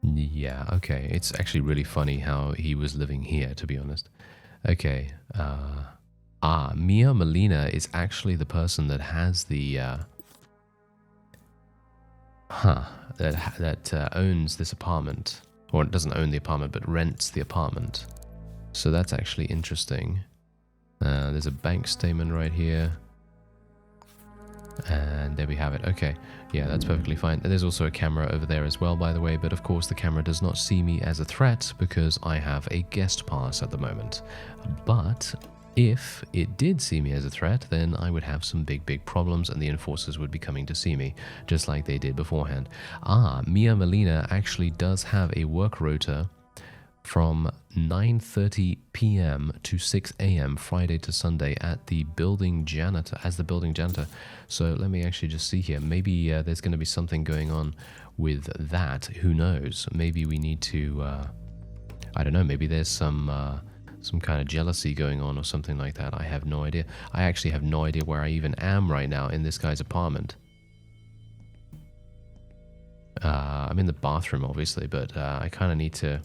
Yeah, okay. It's actually really funny how he was living here, to be honest. Okay. Mia Molina is actually the person that has the... that owns this apartment. Or it doesn't own the apartment, but rents the apartment. So that's actually interesting. There's a bank statement right here. And there we have it. Okay, yeah, that's perfectly fine. There's also a camera over there as well, by the way. But of course, the camera does not see me as a threat because I have a guest pass at the moment. But... if it did see me as a threat, then I would have some big problems and the enforcers would be coming to see me, just like they did beforehand. Mia Molina actually does have a work rota from 9:30 p.m. to 6 a.m. Friday to Sunday at the building janitor, as the building janitor. So let me actually just see here. Maybe there's going to be something going on with that. Who knows? Maybe we need to, I don't know, maybe there's some kind of jealousy going on or something like that. I have no idea. I actually have no idea where I even am right now in this guy's apartment. I'm in the bathroom, obviously, but I kind of need to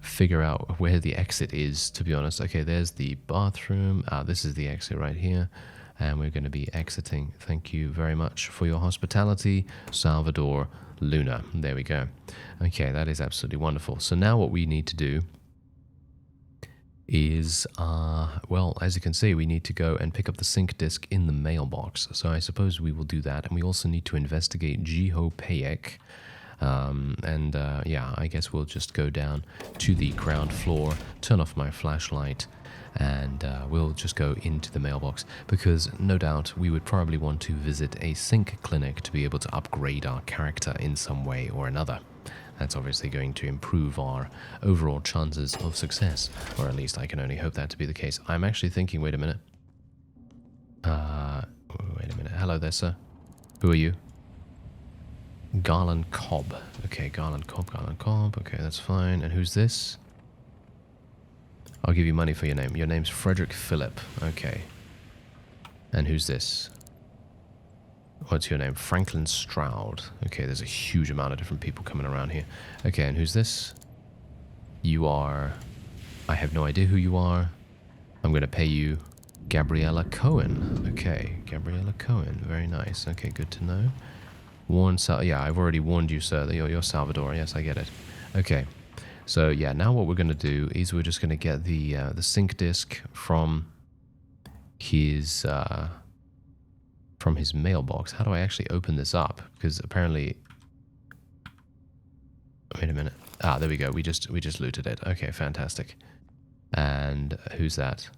figure out where the exit is, to be honest. Okay, there's the bathroom. This is the exit right here. And we're going to be exiting. Thank you very much for your hospitality, Salvador Luna. There we go. Okay, that is absolutely wonderful. So now what we need to do is, well, as you can see, we need to go and pick up the sync disk in the mailbox. So I suppose we will do that. And we also need to investigate Jiho Payek. Yeah, I guess we'll just go down to the ground floor, turn off my flashlight, and we'll just go into the mailbox. Because no doubt we would probably want to visit a sync clinic to be able to upgrade our character in some way or another. That's obviously going to improve our overall chances of success, or at least I can only hope that to be the case. I'm actually thinking, wait a minute. Wait a minute. Hello there, sir. Who are you? Garland Cobb. Okay, Garland Cobb. Okay, that's fine. And who's this? I'll give you money for your name. Your name's Frederick Phillip. Okay. And who's this? What's your name? Franklin Stroud. Okay, there's a huge amount of different people coming around here. Okay, and who's this? You are... I have no idea who you are. I'm going to pay you Gabriella Cohen. Okay, Gabriella Cohen. Very nice. Okay, good to know. Yeah, I've already warned you, sir, that you're Salvador. Yes, I get it. Okay. So, yeah, now what we're going to do is we're just going to get the sync disk from his mailbox. How do I actually open this up? Because apparently... Wait a minute. There we go. We just looted it. Okay, fantastic. And who's that?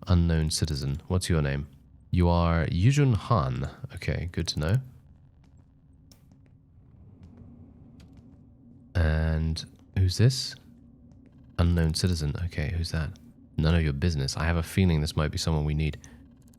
Unknown citizen. What's your name? You are Yujun Han. Okay, good to know. And who's this? Unknown citizen. Okay, who's that? None of your business. I have a feeling this might be someone we need.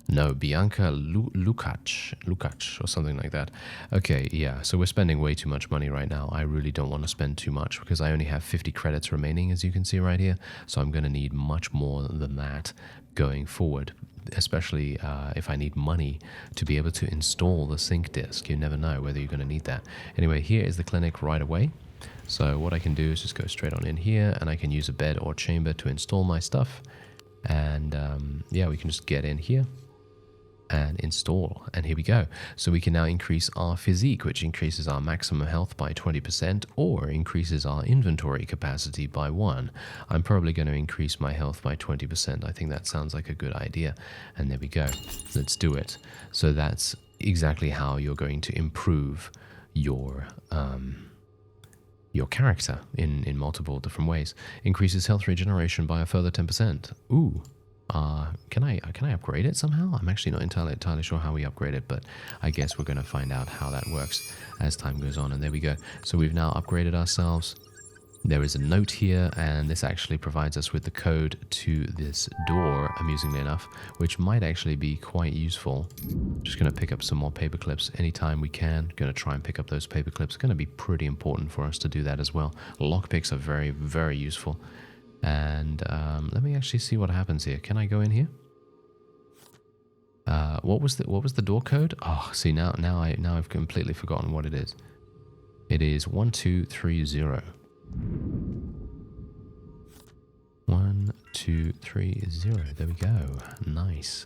No, Bianca Lukacs or something like that. Okay, yeah, so we're spending way too much money right now. I really don't want to spend too much because I only have 50 credits remaining, as you can see right here. So I'm going to need much more than that going forward, especially if I need money to be able to install the sync disk. You never know whether you're going to need that. Anyway, here is the clinic right away. So what I can do is just go straight on in here, and I can use a bed or chamber to install my stuff. And yeah, we can just get in here and install, and here we go. So we can now increase our physique, which increases our maximum health by 20% or increases our inventory capacity by 1. I'm probably going to increase my health by 20%. I think that sounds like a good idea. And there we go. Let's do it. So that's exactly how you're going to improve your character in multiple different ways. Increases health regeneration by a further 10%. Ooh. Can I upgrade it somehow? I'm actually not entirely sure how we upgrade it, but I guess we're going to find out how that works as time goes on. And there we go. So we've now upgraded ourselves. There is a note here, and this actually provides us with the code to this door, amusingly enough, which might actually be quite useful. Just going to pick up some more paper clips anytime we can. Going to try and pick up those paper clips. Going to be pretty important for us to do that as well. Lockpicks are very, very useful. And let me actually see what happens here. Can I go in here? What was the door code? Oh, see now I've completely forgotten what it is. It is 1230. 1230. There we go. Nice.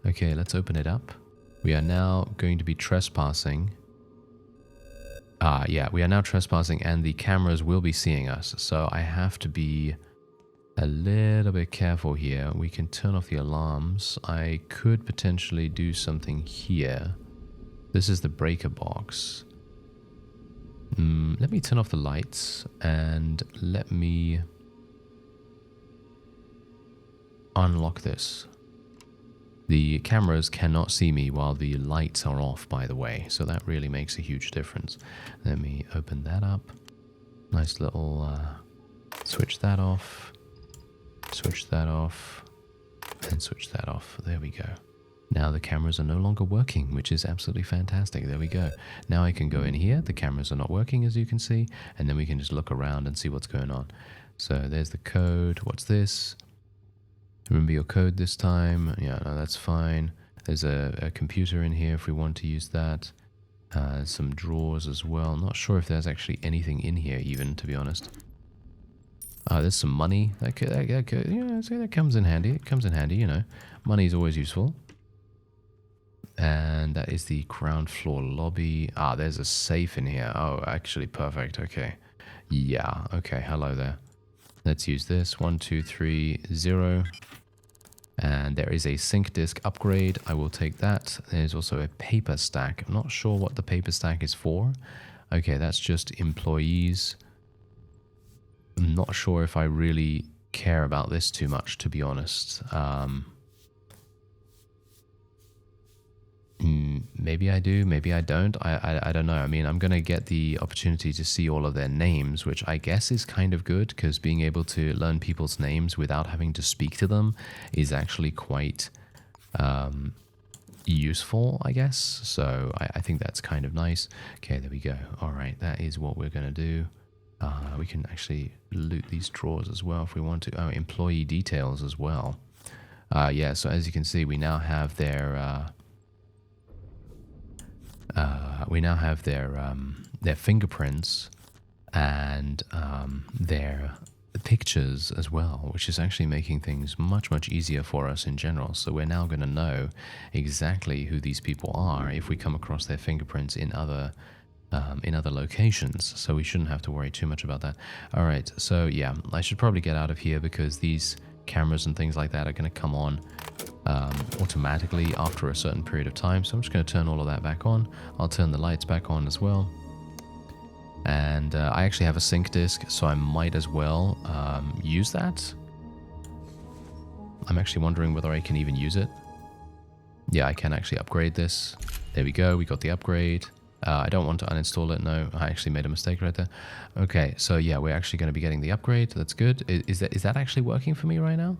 Okay, let's open it up. We are now going to be trespassing. Yeah, we are now trespassing, and the cameras will be seeing us. So I have to be a little bit careful here. We can turn off the alarms. I could potentially do something here. This is the breaker box. Let me turn off the lights and let me unlock this. The cameras cannot see me while the lights are off, by the way, so that really makes a huge difference. Let me open that up. Nice little switch that off. Switch that off, and switch that off. There we go. Now the cameras are no longer working, which is absolutely fantastic. There we go. Now I can go in here. The cameras are not working, as you can see, and then we can just look around and see what's going on. So there's the code. What's this? Remember your code this time. Yeah, no, that's fine. There's a computer in here if we want to use that. Some drawers as well. Not sure if there's actually anything in here even, to be honest. There's some money. That comes in handy. It comes in handy, you know. Money is always useful. And that is the ground floor lobby. There's a safe in here. Oh, actually, perfect. Okay. Yeah. Okay. Hello there. Let's use this. 1230. And there is a sync disk upgrade. I will take that. There's also a paper stack. I'm not sure what the paper stack is for. Okay, that's just employees. I'm not sure if I really care about this too much, to be honest. Maybe I do, maybe I don't. I don't know. I mean, I'm going to get the opportunity to see all of their names, which I guess is kind of good, because being able to learn people's names without having to speak to them is actually quite useful, I guess. So I think that's kind of nice. Okay, there we go. All right, that is what we're going to do. We can actually loot these drawers as well if we want to. Oh, employee details as well. Yeah, so as you can see, we now have their their fingerprints and their pictures as well, which is actually making things much easier for us in general. So we're now going to know exactly who these people are if we come across their fingerprints in other locations, so we shouldn't have to worry too much about that. All right, so yeah, I should probably get out of here because these cameras and things like that are going to come on automatically after a certain period of time. So I'm just going to turn all of that back on. I'll turn the lights back on as well. And I actually have a sync disk, so I might as well use that. I'm actually wondering whether I can even use it. Yeah, I can actually upgrade this. There we go, we got the upgrade. I don't want to uninstall it, no, I actually made a mistake right there. Okay, so yeah, we're actually going to be getting the upgrade, that's good. Is that actually working for me right now?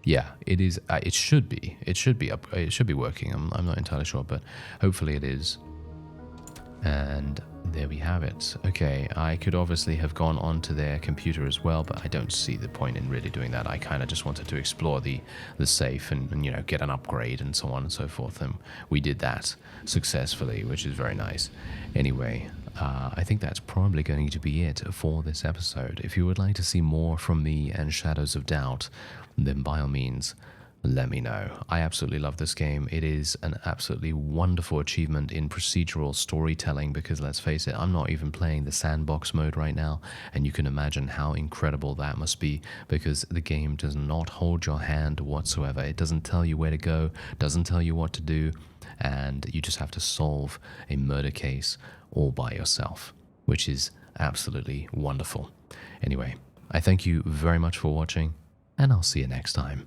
Yeah, it is. It should be. It should be working. I'm not entirely sure, but hopefully it is. And There we have it. Okay, I could obviously have gone onto their computer as well, but I don't see the point in really doing that. I kind of just wanted to explore the safe and, you know, get an upgrade and so on and so forth. And we did that successfully, which is very nice. Anyway, I think that's probably going to be it for this episode. If you would like to see more from me and Shadows of Doubt, then by all means, let me know. I absolutely love this game. It is an absolutely wonderful achievement in procedural storytelling because let's face it, I'm not even playing the sandbox mode right now, and you can imagine how incredible that must be because the game does not hold your hand whatsoever. It doesn't tell you where to go, doesn't tell you what to do, and you just have to solve a murder case all by yourself, which is absolutely wonderful. Anyway, I thank you very much for watching, and I'll see you next time.